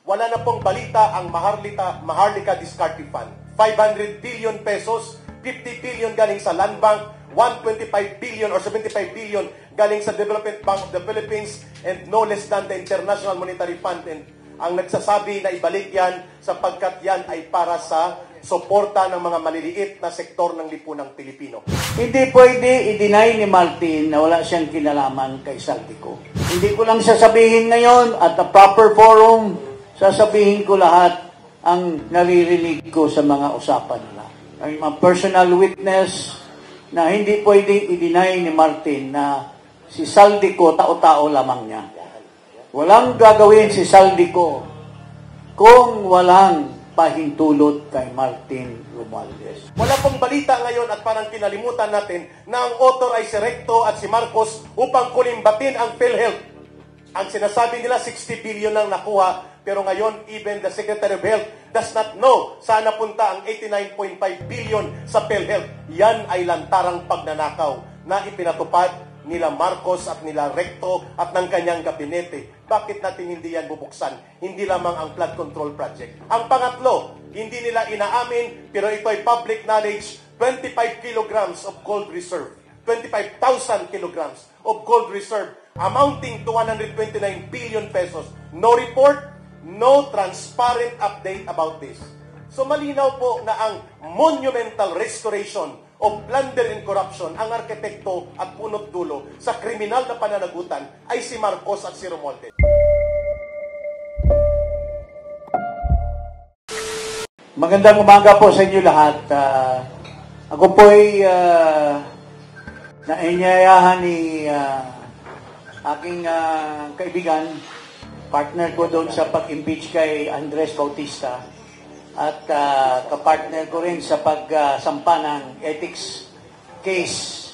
wala na pong balita ang Maharlika Discarte Fund. 500 billion pesos, 50 billion galing sa Land Bank, 125 billion or 75 billion galing sa Development Bank of the Philippines, and no less than the International Monetary Fund. And ang nagsasabi na ibalik yan sapagkat yan ay para sa suporta ng mga maliliit na sektor ng lipunang Pilipino. Hindi pwede i-deny ni Martin na wala siyang kinalaman kay Saldico. Hindi ko lang sasabihin ngayon at the proper forum, sasabihin ko lahat ang naririnig ko sa mga usapan nila. I'm a personal witness na hindi pwede i-deny ni Martin na si Saldico tao-tao lamang niya. Walang gagawin si Saldico kung walang pahintulot kay Martin Romualdez. Wala pong balita ngayon at parang kinalimutan natin na ang author ay si Recto at si Marcos upang kulimbatin ang PhilHealth. Ang sinasabi nila 60 billion lang nakuha, pero ngayon even the Secretary of Health does not know saan napunta ang 89.5 billion sa PhilHealth. Yan ay lantarang pagnanakaw na ipinatupad nila Marcos at nila Recto at ng kanyang gabinete. Bakit natin hindi yan bubuksan? Hindi lamang ang flood control project. Ang pangatlo, hindi nila inaamin, pero ito ay public knowledge, 25 kilograms of gold reserve. 25,000 kilograms of gold reserve amounting to 129 billion pesos. No report, no transparent update about this. So malinaw po na ang monumental restoration of plunder and corruption, ang arkitekto at punot dulo sa kriminal na pananagutan ay si Marcos at si Romualdez. Magandang umaga po sa inyo lahat. Ako po ay nainyayahan ni aking kaibigan, partner ko doon sa pag-impeach kay Andres Bautista, at kapartner ko rin sa pagsampa ng ethics case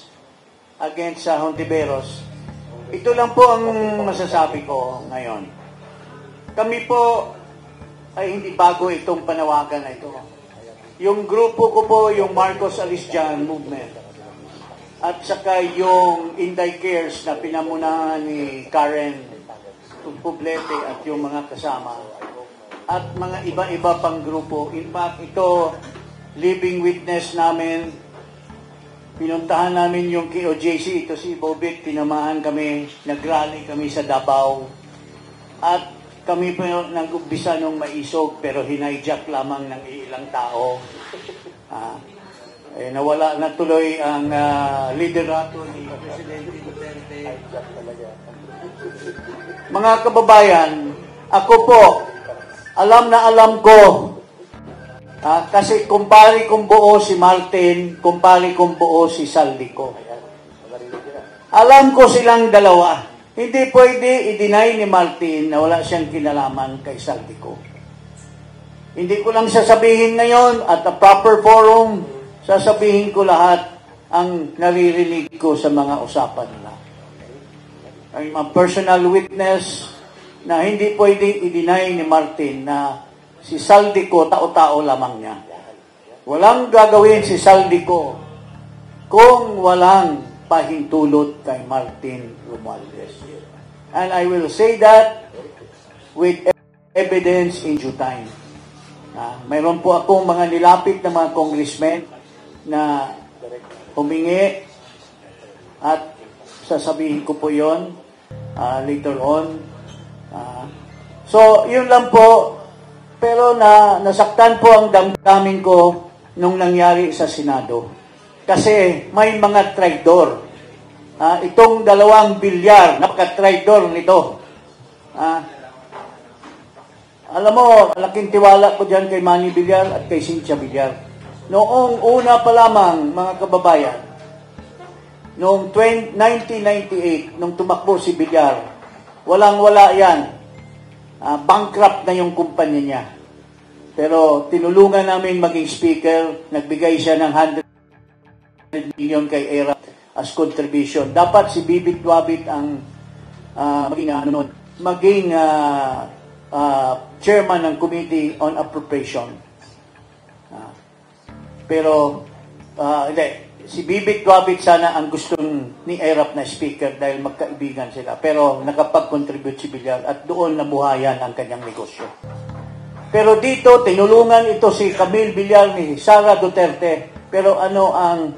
against Hontiveros. Ito lang po ang masasabi ko ngayon. Kami po ay hindi bago itong panawagan na ito. Yung grupo ko po, yung Marcos Alistian Movement, at saka yung Inday Cares na pinamunahan ni Karen Publete at yung mga kasama, at mga iba-iba pang grupo. In fact, ito, living witness namin, pinuntahan namin yung KOJC, ito si Bobit, pinamahan kami, nag-rally kami sa Davao, at kami po nag-umpisa nung maisog, pero hinayjack lamang ng ilang tao. Nawala na tuloy ang liderato ni Presidente Duterte. Mga kababayan, ako po, alam na alam ko, kasi kumpari kong buo si Martin, kumpari kong buo si Saldico. Alam ko silang dalawa. Hindi pwede i-deny ni Martin na wala siyang kinalaman kay Saldico. Hindi ko lang sasabihin ngayon at the proper forum, sasabihin ko lahat ang naririnig ko sa mga usapan nila. I'm a personal witness na hindi pwede i-deny ni Martin na si Saldico tao-tao lamang niya. Walang gagawin si Saldico kung walang pahintulot kay Martin Romualdez. And I will say that with evidence in due time. Mayroon po akong mga nilapit na mga congressmen na humingi, at sasabihin ko po yon later on. So, yun lang po. Pero nasaktan po ang damdamin ko nung nangyari sa Senado. Kasi may mga traidor. Itong dalawang bilyar, napaka-traidor nito. Alam mo, malaking tiwala ko dyan kay Manny Villar at kay Cynthia Villar. Noong una pa lamang, mga kababayan, noong 1998, nung tumakbo si Villar, walang-wala yan. Bankrupt na yung kumpanya niya. Pero tinulungan namin maging speaker, nagbigay siya ng 100 million kay ERA as contribution. Dapat si Bibit Wabit ang maging chairman ng Committee on Appropriation. Pero hindi. Si Bibit Wabit sana ang gustong ni ERAP na speaker dahil magkaibigan sila. Pero nakapag-contribute si Villar at doon nabuhayan ang kanyang negosyo. Pero dito, tinulungan ito si Camille Villar ni Sara Duterte. Pero ano ang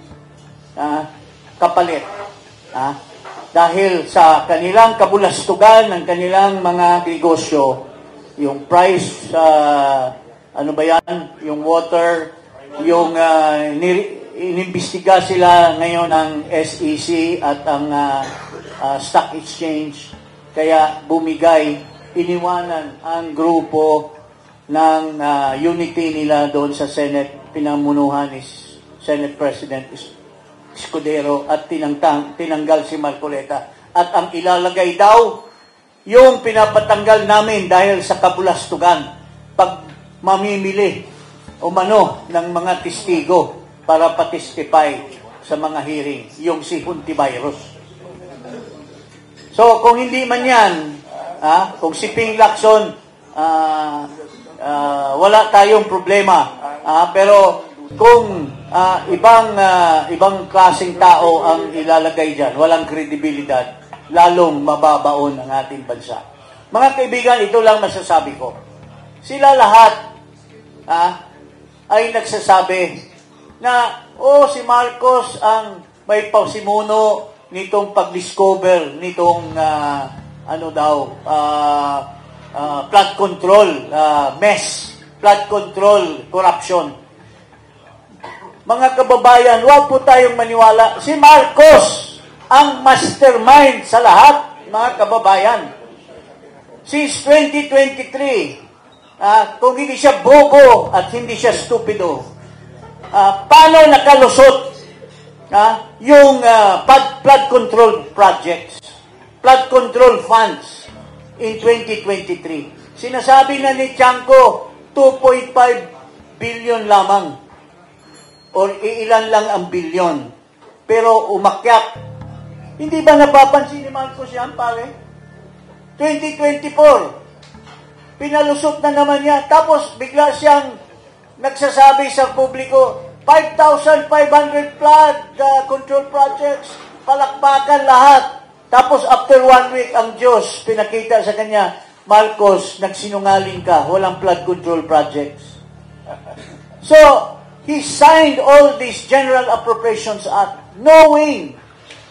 kapalit? Dahil sa kanilang kabulastugan ng kanilang mga negosyo, yung price sa yung water, yung inimbestiga sila ngayon ng SEC at ang stock exchange, kaya bumigay, iniwanan ang grupo ng unity nila doon sa Senate, pinamunuhan ni Senate President Escudero at tinanggal si Marcoleta. At ang ilalagay daw, yung pinapatanggal namin dahil sa kabulastugan, pag mamimili umano ng mga testigo para patistify sa mga hearing, yung si Hontivirus. So, kung hindi man yan, kung si Ping Lacson, wala tayong problema. Pero kung ibang klaseng tao ang ilalagay dyan, walang kredibilidad, lalong mababaon ang ating bansa. Mga kaibigan, ito lang masasabi ko. Sila lahat ay nagsasabi na, si Marcos ang may pausimuno nitong pag-discover nitong flood control flood control corruption. Mga kababayan, huwag po tayong maniwala. Si Marcos ang mastermind sa lahat, mga kababayan. Since 2023, kung hindi siya bobo at hindi siya stupido, paano nakalusot yung flood control projects, flood control funds in 2023? Sinasabi na ni Tiangco, 2.5 billion lamang. Or ilan lang ang bilyon. Pero umakyat. Hindi ba napapansin ni Marcos yan, pare? 2024, pinalusot na naman niya. Tapos bigla siyang nagsasabi sa publiko, 5,500 flood control projects, palakpakan lahat. Tapos after 1 week, ang Diyos pinakita sa kanya, Marcos, nagsinungaling ka, walang flood control projects. So, he signed all these General Appropriations Act knowing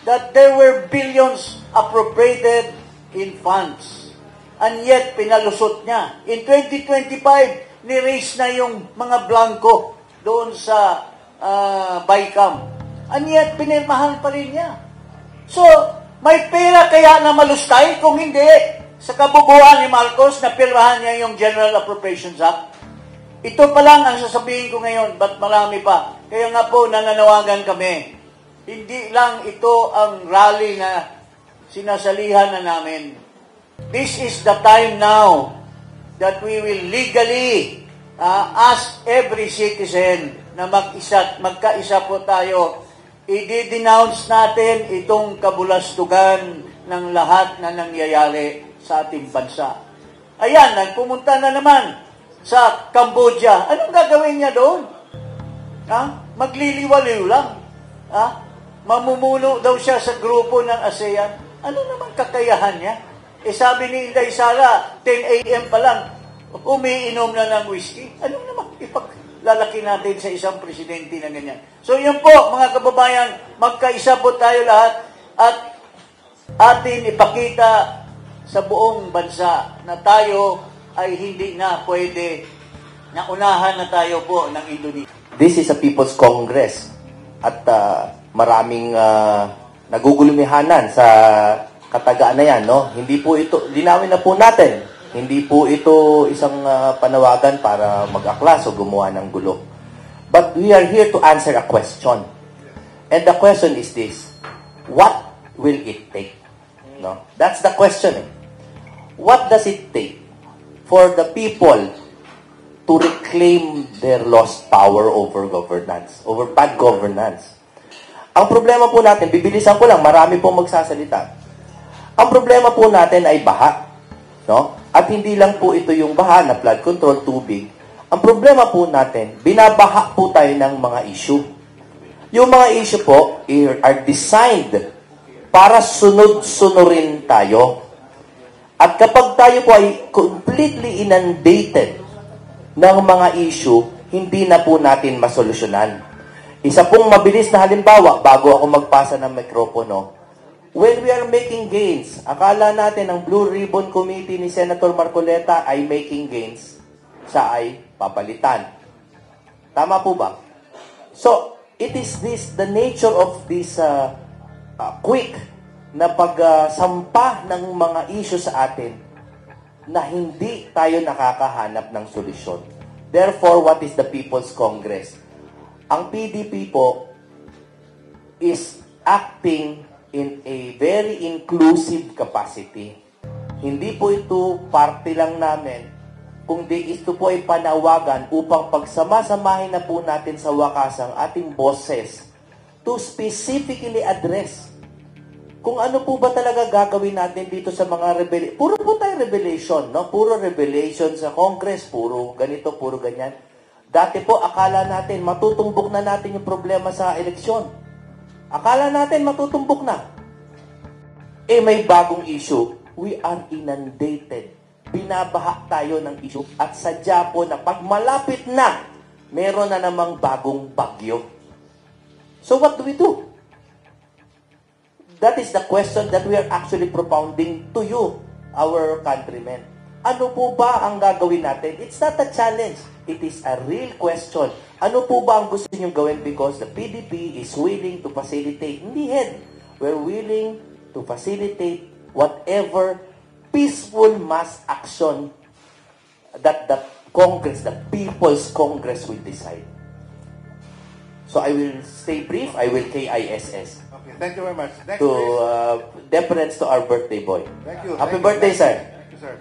that there were billions appropriated in funds. And yet, pinalusot niya. In 2025, ni-raise na yung mga blanco doon sa BICAM. And yet, pinirmahan pa rin niya. So, may pera kaya na malustay? Kung hindi, sa kabubuan ni Marcos, na pirmahan niya yung General Appropriations Act. Ito pa lang ang sasabihin ko ngayon, ba't marami pa? Kaya nga po, nananawagan kami. Hindi lang ito ang rally na sinasalihan na namin. This is the time now that we will legally ask every citizen na magkaisa po tayo. I-denounce natin itong kabulastugan ng lahat na nangyayari sa ating bansa. Ayan, nagpumunta na naman sa Cambodia. Anong gagawin niya doon? Magliliwaliw lang. Mamumuno daw siya sa grupo ng ASEAN. Ano naman kakayahan niya? Sabi ni Inday Sara, 10 a.m. pa lang, umiinom na ng whiskey. Ano naman ipaglalaki natin sa isang presidente na ganyan? So yun po, mga kababayan, magkaisa po tayo lahat at atin ipakita sa buong bansa na tayo ay hindi na pwede na unahan na tayo po ng Indonesia. This is a People's Congress at maraming nagugulumihanan sa katagaan na yan, no? Hindi po ito, linawin na po natin, hindi po ito isang panawagan para mag-aklas o gumawa ng gulo. But we are here to answer a question. And the question is this: what will it take? No? That's the question. What does it take for the people to reclaim their lost power over governance, over bad governance? Ang problema po natin, bibilisan ko lang, marami pong magsasalita. Ang problema po natin ay baha. No? At hindi lang po ito yung baha na flood control, tubig. Ang problema po natin, binabaha po tayo ng mga issue. Yung mga issue po are designed para sunod-sunurin tayo. At kapag tayo po ay completely inundated ng mga issue, hindi na po natin masolusyonan. Isa pong mabilis na halimbawa, bago ako magpasa ng mikropono, when we are making gains, akala natin ang Blue Ribbon Committee ni Senator Marcoleta ay making gains, siya ay papalitan. Tama po ba? So, it is the nature of this quick na pagsampa ng mga issue sa atin na hindi tayo nakakahanap ng solusyon. Therefore, what is the People's Congress? Ang PDP po is acting in a very inclusive capacity. Hindi po ito parte lang namin, kundi ito po ay panawagan upang pagsama-samahin na po natin sa wakas ang ating boses to specifically address kung ano po ba talaga gagawin natin dito sa mga revelation. Puro po tayo revelation, no? Puro revelation sa Congress, puro ganito, puro ganyan. Dati po, akala natin matutumbok na natin yung problema sa eleksyon. Akala natin matutumbok na. Eh, may bagong issue. We are inundated. Binabaha tayo ng issue. At sadya po na pag malapit na, meron na namang bagong bagyo. So what do we do? That is the question that we are actually propounding to you, our countrymen. Ano po ba ang gagawin natin? It's not a challenge. It is a real question. Ano po ba ang gusto niyong gawin? Because the PDP is willing to facilitate. Hindi head. We're willing to facilitate whatever peaceful mass action that the Congress, the People's Congress will decide. So I will stay brief. I will KISS. Okay, thank you very much. Next, To please. deference to our birthday boy. Thank you. Happy Thank you. birthday, sir. Thank you, sir.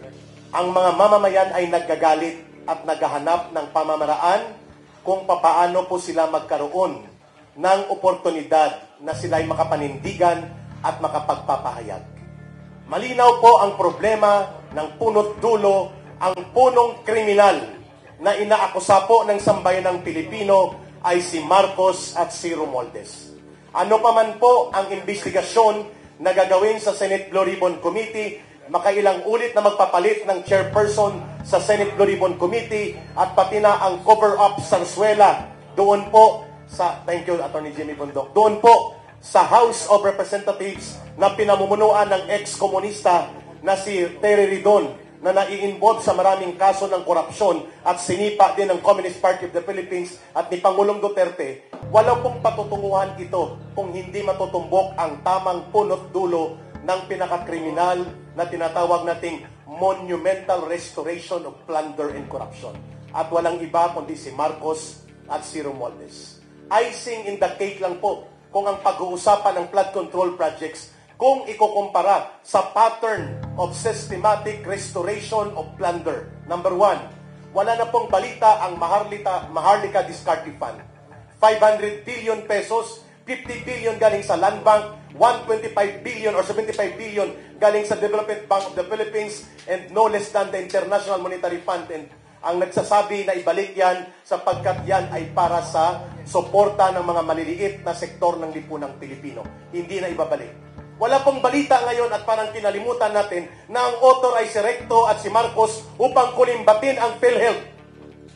Ang mga mamamayan ay naggagalit at naghahanap ng pamamaraan kung papaano po sila magkaroon ng oportunidad na sila'y makapanindigan at makapagpapahayag. Malinaw po ang problema ng punot dulo, ang punong kriminal na inaakusa po ng sambayan ng Pilipino ay si Marcos at si Romualdez. Ano pa man po ang investigasyon na gagawin sa Senate Blue Ribbon Committee, makailang ulit na magpapalit ng chairperson sa Senate Blue Ribbon Committee at pati na ang cover-up Sarsuela doon po sa, thank you Attorney Jimmy Bundok, doon po sa House of Representatives na pinamumunuan ng ex-komunista na si Terry Ridon na nai-involve sa maraming kaso ng korupsyon at sinipa din ng Communist Party of the Philippines at ni Pangulong Duterte, wala pong patutunguhan ito kung hindi matutumbok ang tamang punot dulo ng pinakakriminal na tinatawag nating monumental restoration of plunder and corruption. At walang iba kundi si Marcos at si Romualdez. Icing in the cake lang po kung ang pag-uusapan ng flood control projects kung ikukumpara sa pattern of systematic restoration of plunder. Number one, wala na pong balita ang Maharlika Discarte Fund. 500 billion pesos, 50 billion galing sa Land Bank, 125 billion or 75 billion galing sa Development Bank of the Philippines, and no less than the International Monetary Fund. And ang nagsasabi na ibalik yan sapagkat yan ay para sa suporta ng mga maliliit na sektor ng lipunang Pilipino. Hindi na ibabalik. Wala pong balita ngayon at parang kinalimutan natin na ang author ay si Recto at si Marcos upang kulimbatin ang PhilHealth.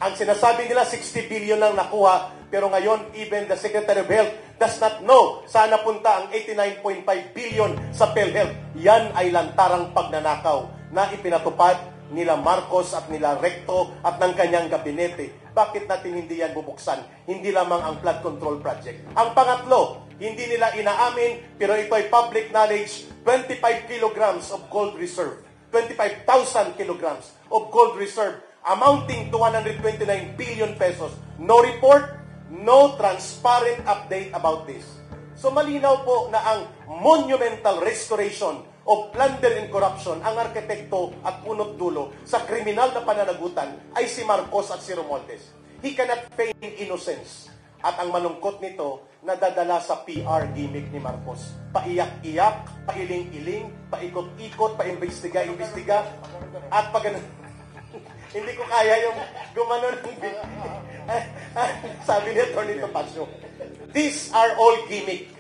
Ang sinasabi nila 60 billion lang nakuha, pero ngayon even the Secretary of Health does not know saan napunta ang 89.5 billion sa PhilHealth. Yan ay lantarang pagnanakaw na ipinatupad nila Marcos at nila Recto at ng kanyang gabinete. Bakit natin hindi yan bubuksan? Hindi lamang ang flood control project. Ang pangatlo, hindi nila inaamin, pero ito ay public knowledge, 25 kilograms of gold reserve. 25,000 kilograms of gold reserve amounting to 129 billion pesos. No report, no transparent update about this. So malinaw po na ang monumental restoration of plunder and corruption, ang arkitekto at punot dulo sa kriminal na pananagutan ay si Marcos at si Romualdez. He cannot feign innocence. At ang malungkot nito, nadadala sa PR gimmick ni Marcos. Paiyak-iyak, pailing-iling, paikot-ikot, paimbestiga-imbestiga, at pag hindi ko kaya yung gumanon sabi ni Atty. Topacio. These are all gimmick.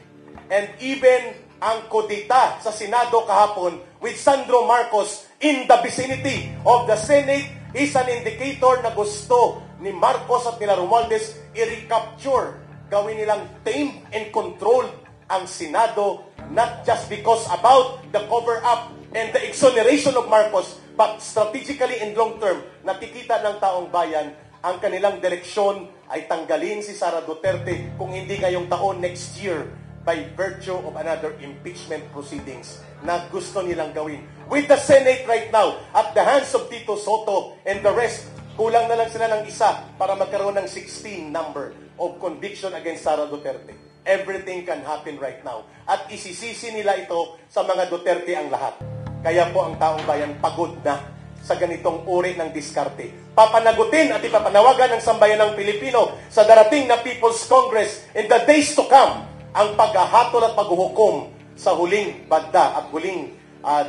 And even ang kudita sa Senado kahapon with Sandro Marcos in the vicinity of the Senate is an indicator na gusto ni Marcos at nila Romualdez i-recapture, gawin nilang tame and control ang Senado, not just because about the cover-up and the exoneration of Marcos, but strategically and long-term, nakikita ng taong bayan ang kanilang direksyon ay tanggalin si Sara Duterte kung hindi ngayong taon, next year, by virtue of another impeachment proceedings na gusto nilang gawin. With the Senate right now, at the hands of Tito Soto and the rest, kulang na lang sila ng isa para magkaroon ng 16 number of conviction against Sara Duterte. Everything can happen right now. At isisisi nila ito sa mga Duterte ang lahat. Kaya po ang taong bayan pagod na sa ganitong uri ng diskarte. Papanagutin at ipapanawagan ng sambayan ng Pilipino sa darating na People's Congress in the days to come ang paghahatol at paghuhukom sa huling banda at huling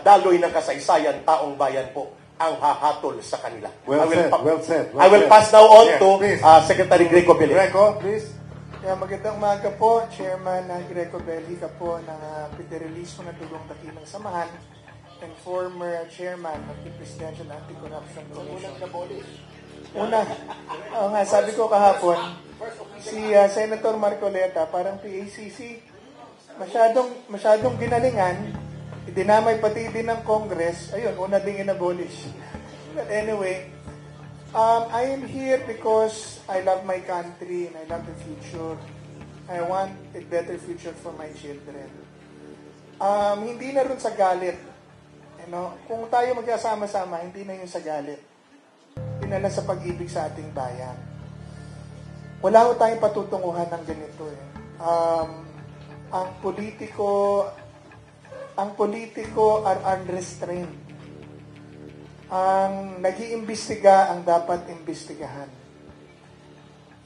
daloy ng kasaysayan, taong bayan po ang hahatol sa kanila. Well said. I will pass now on to please. Secretary Greco Belli. Greco, please. Magandang umaga po, Chairman Greco Belli ka po ng Federalismo ng Dugong Dakilang Samahan and former Chairman of the Presidential Anti-Corruption Commission. Una, sabi ko kahapon, si Senator Marcoleta, parang PACC, masyadong ginalingan, dinamay pati din ng Congress, ayun, una ding inabolish. But anyway, I am here because I love my country and I love the future. I want a better future for my children. Hindi na rin sa galit. Kung tayo magkasama-sama, hindi na yun sa galit. Dinala sa pag-ibig sa ating bayan. Wala ko tayong patutunguhan ng ganito. Ang politiko are unrestrained. Ang nag-iimbestiga ang dapat imbestigahan.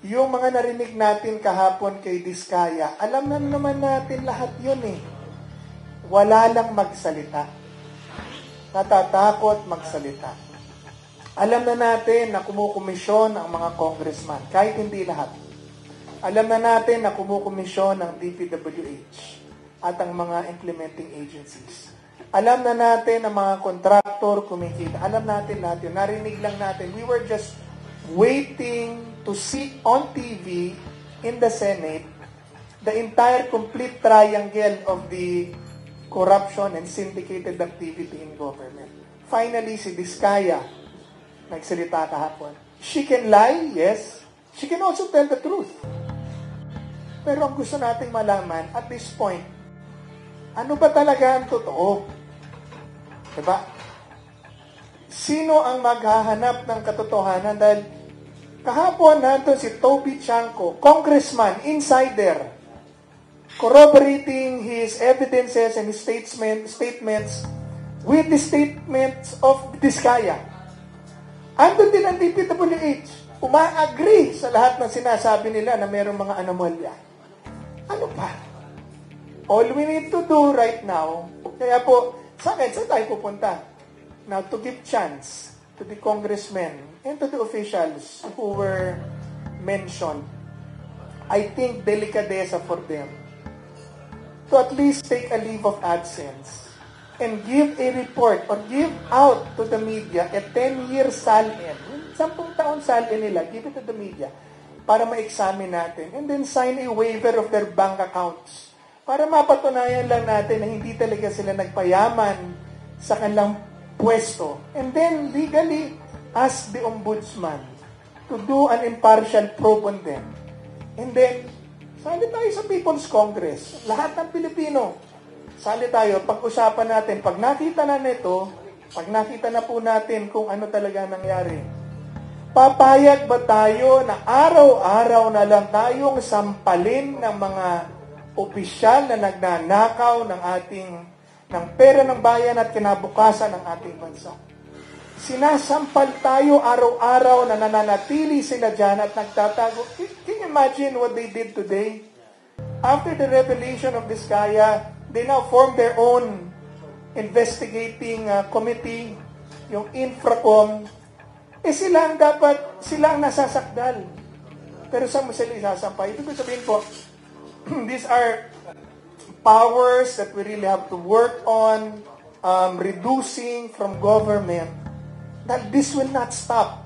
Yung mga narinig natin kahapon kay Diskaya, alam na naman natin lahat yun eh. Wala lang magsalita. Natatakot magsalita. Alam na natin na kumukomisyon ang mga congressman, kahit hindi lahat. Alam na natin na kumukomisyon ang DPWH at ang mga implementing agencies. Alam na natin ang mga contractor kumikita. Alam natin lahat yun. Narinig lang natin. We were just waiting to see on TV in the Senate the entire complete triangle of the corruption and syndicated activity in government. Finally, si Diskaya nagsalita kahapon. She can lie, yes. She can also tell the truth. Pero ang gusto nating malaman, at this point, ano ba talaga ang totoo? Diba? Sino ang maghahanap ng katotohanan? Dahil kahapon nandun si Toby Chanco, congressman, insider, corroborating his evidences and his statements with the statements of Diskaya. Andun din ang DPWH. Uma-agree sa lahat ng sinasabi nila na mayroong mga anomalya. Ano pa? All we need to do right now, kaya po, saan tayo pupunta? Now, to give chance to the congressmen and to the officials who were mentioned, I think delicadeza for them to at least take a leave of absence and give a report or give out to the media a 10-year SALN. 10 taon SALN nila, give it to the media para ma-examine natin and then sign a waiver of their bank accounts para mapatunayan lang natin na hindi talaga sila nagpayaman sa kanilang pwesto. And then legally ask the ombudsman to do an impartial probe on them. And then, sali tayo sa People's Congress. Lahat ng Pilipino, sali tayo, pag-usapan natin, pag nakita na nito, pag nakita na po natin kung ano talaga nangyari, papayag ba tayo na araw-araw na lang tayong sampalin ng mga opisyal na nagnanakaw ng pera ng bayan at kinabukasan ng ating bansa? Sinasampal tayo araw-araw na nananatili sila dyan at nagtatago. Can you imagine what they did today? After the revelation of Diskaya, they now formed their own investigating committee, yung Infracom. Sila ang nasasakdal. Pero saan mo sila isasampay? Ito ko sabihin po, these are powers that we really have to work on reducing from government that this will not stop.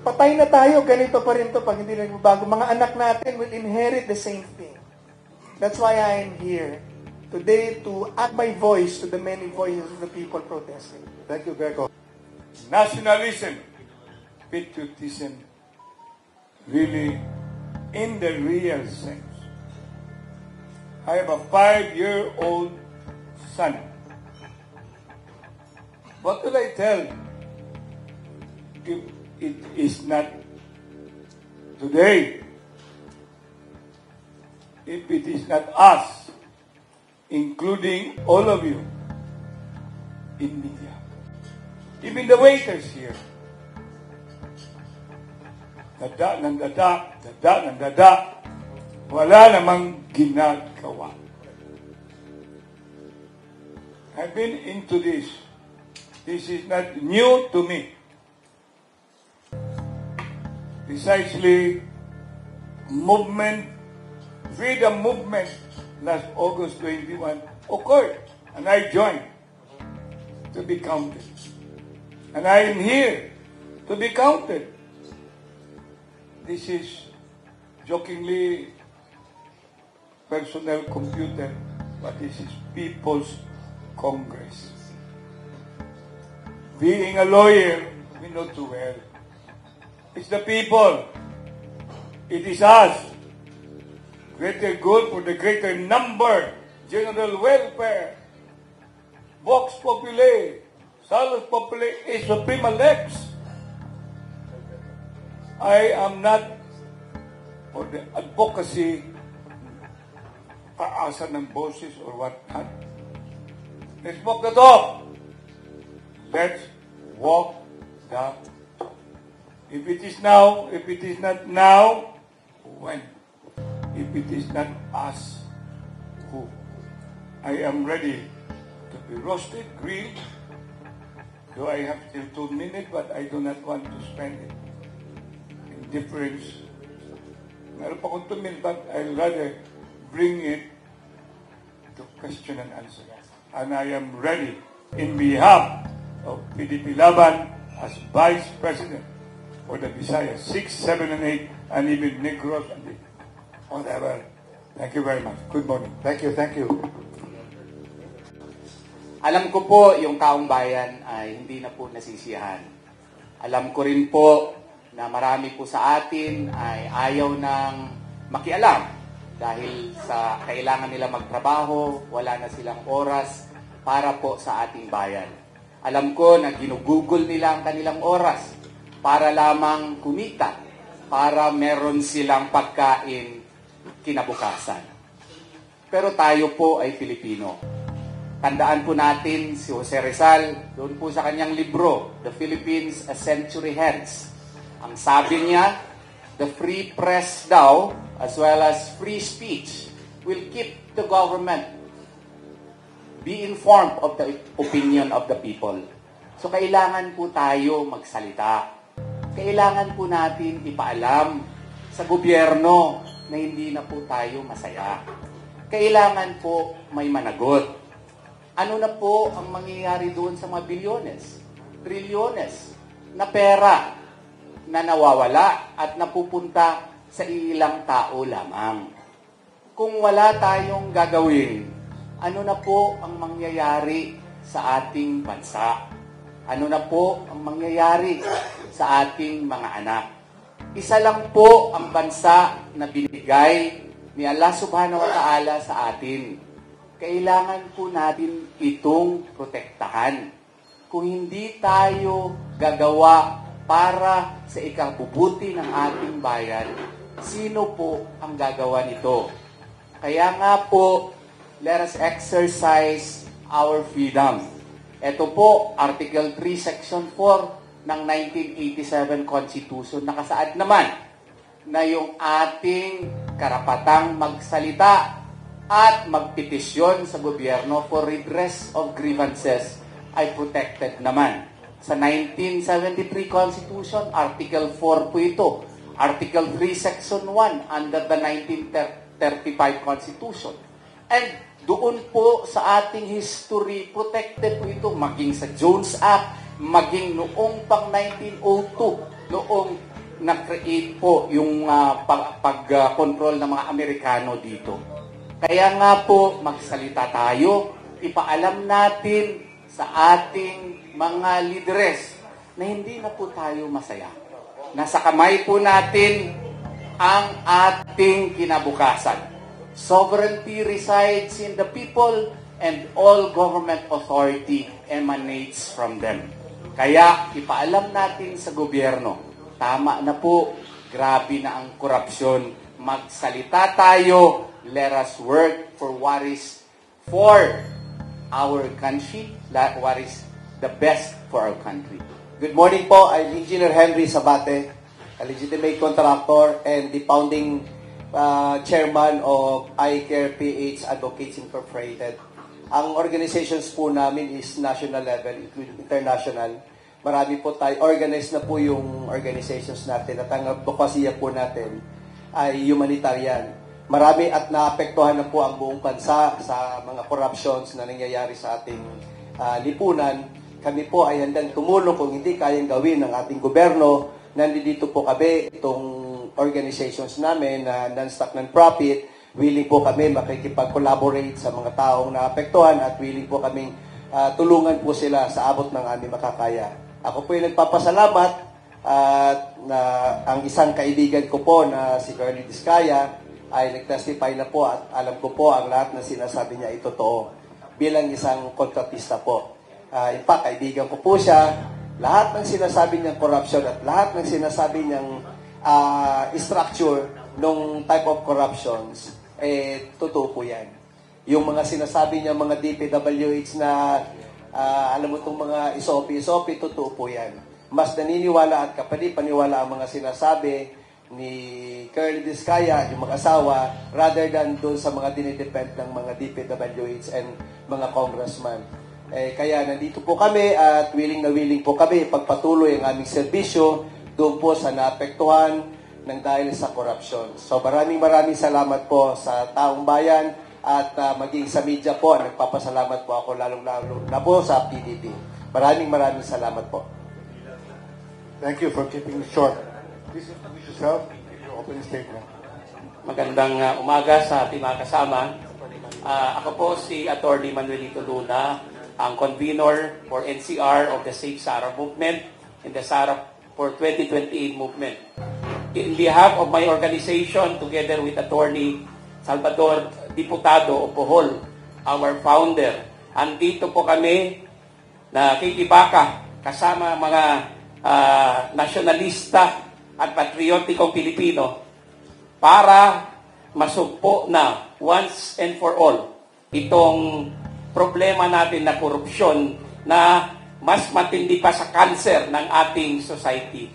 Patay na tayo, ganito pa rin to pag hindi nagbabago. Mga anak natin will inherit the same thing. That's why I am here today to add my voice to the many voices of the people protesting. Thank you, Greco. Nationalism, patriotism, really, in the real sense. I have a 5-year-old son. What will I tell if it is not today? If it is not us, including all of you in media, even the waiters here, dada ng dada, wala namang ginagawa. I've been into this. This is not new to me. Precisely, freedom movement last August 21 occurred, and I joined to be counted. And I am here to be counted. This is jokingly personnel computer, but this is People's Congress. Being a lawyer, we know too well. It's the people. It is us. Greater good for the greater number. General welfare. Vox populi. Salus populi is suprema lex. I am not for the advocacy, paasa ng boses or what not. Let's walk the talk. Let's walk the talk. If it is now, if it is not now, when? If it is not us, who? I am ready to be roasted, grilled. Though I have still 2 minutes, but I do not want to spend it in difference. Meron pa akong 2 minutes, but I'll rather bring it to question and answer. And I am ready, in behalf of PDP Laban, as Vice President for the Visayas 6, 7, and 8, and even Negros and whatever. Thank you very much. Good morning. Thank you, thank you. Alam ko po yung taong bayan ay hindi na po nasisiyahan. Alam ko rin po na marami po sa atin ay ayaw nang makialam dahil sa kailangan nila magtrabaho, wala na silang oras para po sa ating bayan. Alam ko na ginugugol nila ang kanilang oras para lamang kumita, para meron silang pagkain kinabukasan. Pero tayo po ay Pilipino. Tandaan po natin si Jose Rizal, doon po sa kanyang libro, The Philippines a Century Hence. Ang sabi niya, the free press daw, as well as free speech, will keep the government be informed of the opinion of the people. So kailangan po tayo magsalita. Kailangan po natin ipaalam sa gobyerno na hindi na po tayo masaya. Kailangan po may managot. Ano na po ang mangyayari doon sa mga bilyones, trilyones na pera na nawawala at napupunta sa ilang tao lamang? Kung wala tayong gagawin, ano na po ang mangyayari sa ating bansa? Ano na po ang mangyayari sa ating mga anak? Isa lang po ang bansa na binigay ni Allah Subhanahu wa Ta'ala sa atin. Kailangan po natin itong protektahan. Kung hindi tayo gagawa para sa ikabubuti ng ating bayan, sino po ang gagawa nito? Kaya nga po, let us exercise our freedom. Ito po, Article 3, Section 4 ng 1987 Constitution. Nakasaad naman na yung ating karapatang magsalita at magpetisyon sa gobyerno for redress of grievances ay protected naman. Sa 1973 Constitution, Article 4 po ito. Article 3, Section 1 under the 1935 Constitution. And doon po sa ating history, protected po ito maging sa Jones Act maging noong pang 1902, noong na-create po yung pag-control ng mga Amerikano dito. Kaya nga po, magsalita tayo, ipaalam natin sa ating mga lideres na hindi na po tayo masaya. Nasa kamay po natin ang ating kinabukasan. Sovereignty resides in the people and all government authority emanates from them. Kaya ipaalam natin sa gobyerno, tama na po, grabe na ang korupsyon. Magsalita tayo, let us work for what is for our country, what is the best for our country. Good morning po, I'm Engineer Henry Sabate, a legitimate contractor and the founding chairman of iCare PH Advocates Incorporated. Ang organizations po namin is national level, including international. Marami po tayo, organized na po yung organizations natin at ang advokasya po natin ay humanitarian. Marami at naapektuhan na po ang buong bansa sa mga corruptions na nangyayari sa ating lipunan. Kami po ay handang tumulong kung hindi kayang gawin ng ating gobyerno. Nandito po kami, itong organizations namin na non-stock, non-profit. Willing po kami makikipag-collaborate sa mga taong naapektuhan at willing po kaming tulungan po sila sa abot ng aming makakaya. Ako po yung nagpapasalamat at ang isang kaibigan ko po na si Curly Discaya ay nag-testify na po at alam ko po ang lahat na sinasabi niya ay totoo bilang isang kontratista po. In fact, kaibigan ko po siya. Lahat ng sinasabi niyang corruption at lahat ng sinasabi niyang structure ng type of corruptions, totoo po yan. Yung mga sinasabi niya, mga DPWH na, alam mo itong mga SOP, totoo po yan. Mas naniniwala at kapani-paniwala ang mga sinasabi ni Curly Discaya, yung mag-asawa, rather than doon sa mga dinidepend ng mga DPWH and mga congressman. Kaya nandito po kami at willing na willing po kami pagpatuloy ang aming serbisyo doon po sa naapektuhan ng dahil sa corruption. So maraming salamat po sa taong bayan at maging sa media po, nagpapasalamat po ako lalong-lalo na po sa PDP. Maraming salamat po. Thank you for keeping it short. Please introduce yourself in your opening statement. Magandang umaga sa ating mga kasama. Ako po si Atty. Manuelito Luna, ang convener for NCR of the Save Sara Movement and the Sara for 2028 movement. In behalf of my organization, together with Attorney Salvador Diputado of Bohol, our founder, andito po kami na kikibaka kasama mga nasyonalista at patriotikong Pilipino para masugpo na once and for all itong problema natin na korupsyon na mas matindi pa sa cancer ng ating society.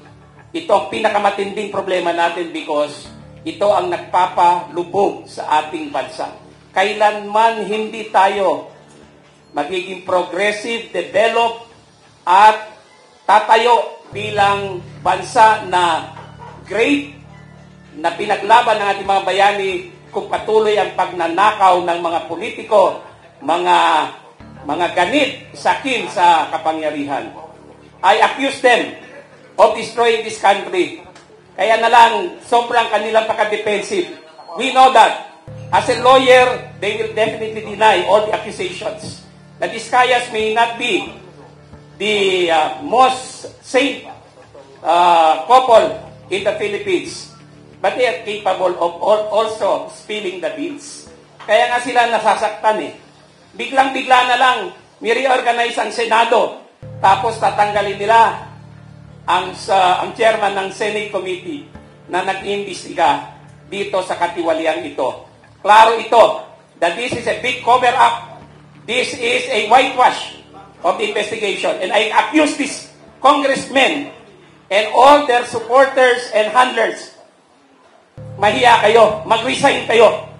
Ito ang pinakamatinding problema natin because ito ang nagpapalubog sa ating bansa. Kailanman hindi tayo magiging progressive, develop, at tatayo bilang bansa na great, na pinaglaban ng ating mga bayani kung patuloy ang pagnanakaw ng mga politiko, mga ganit, sakin sa kapangyarihan. I accuse them of destroying this country. Kaya na lang, sobrang kanilang pagka-defensive. We know that. As a lawyer, they will definitely deny all the accusations. The Discayas may not be the most safe couple in the Philippines, but they are capable of also spilling the beans. Kaya nga sila nasasaktan eh. Biglang-bigla na lang, ni-reorganize ang Senado, tapos tatanggalin nila ang chairman ng Senate Committee na nag-imbestiga dito sa katiwaliang ito. Klaro ito, that this is a big cover-up. This is a whitewash of the investigation. And I accuse these congressmen and all their supporters and handlers. Mahiya kayo, mag-resign kayo.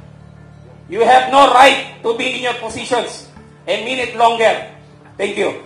You have no right to be in your positions a minute longer. Thank you.